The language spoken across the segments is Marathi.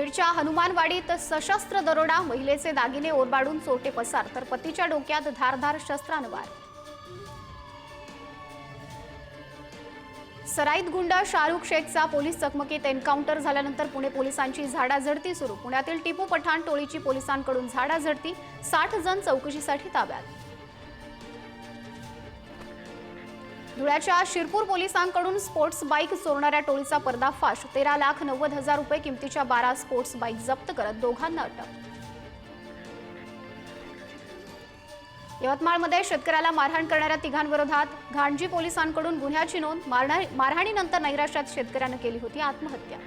बीडच्या हनुमानवाडीत सशस्त्र दरोडा, महिलेचे दागिने ओरबाडून चोरटे पसार, तर पतीच्या डोक्यात धारधार शस्त्राने वार। सराईत गुंड शाहरुख शेखचा पोलीस चकमकीत एन्काउंटर झाल्यानंतर पुणे पोलिसांची झाडाझडती सुरू। पुण्यातील टिपू पठाण टोळीची पोलिसांकडून झाडाझडती, 60 जण चौकशीसाठी ताब्यात। धुळ्याच्या शिरपूर पोलिसांकडून स्पोर्ट्स बाईक चोरणाऱ्या टोळीचा पर्दाफाश, 13,90,000 रुपये किमतीच्या 12 स्पोर्ट्स बाईक जप्त करत दोघांना अटक। यवतमाळमध्ये शेतकऱ्याला मारहाण करणाऱ्या तिघांविरोधात घाणजी पोलिसांकडून गुन्ह्याची नोंद। मारहाणीनंतर नैराश्यात शेतकऱ्याने केली होती आत्महत्या।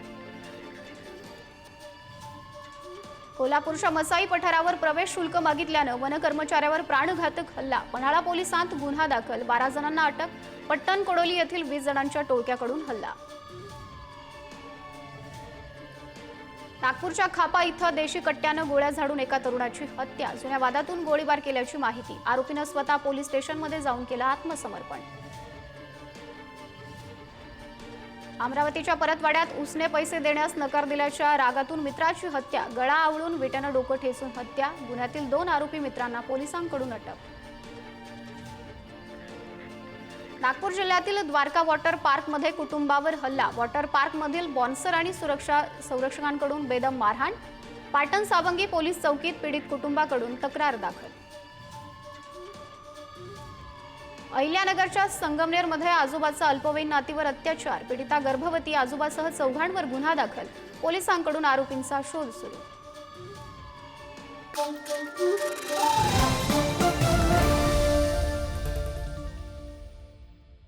कोल्हापूरच्या मसाई पठारावर प्रवेश शुल्क मागितल्याने वन कर्मचाऱ्यावर प्राणघातक हल्ला, पन्हाळा पोलिसांत गुन्हा दाखल, 12 जणांना अटक। पट्टण कोडोली येथील 20 जणांच्या टोळक्याकडून हल्ला। नागपूरच्या खापा इथं देशी कट्ट्यानं गोळ्या झाडून एका तरुणाची हत्या, जुन्या वादातून गोळीबार केल्याची माहिती। आरोपीनं स्वतः पोलीस स्टेशनमध्ये जाऊन केलं आत्मसमर्पण। अमरावतीच्या परतवाड्यात उसने पैसे देण्यास नकार दिल्याच्या रागातून मित्राची हत्या, गळा आवळून विट्यानं डोकं ठेचून हत्या, गुन्ह्यातील 2 आरोपी मित्रांना पोलिसांकडून अटक। नागपूर जिल्ह्यातील द्वारका वॉटर पार्कमध्ये कुटुंबावर हल्ला, वॉटर पार्कमधील बॉन्सर आणि संरक्षकांकडून बेदम मारहाण। पाटण सावंगी पोलीस चौकीत पीडित कुटुंबाकडून तक्रार दाखल। अहिल्यानगरच्या संगमनेरमध्ये आजोबाचा अल्पवयीन नातीवर अत्याचार, पीडिता गर्भवती, आजोबासह 4 जणांवर गुन्हा दाखल, पोलिसांकडून आरोपींचा शोध सुरू।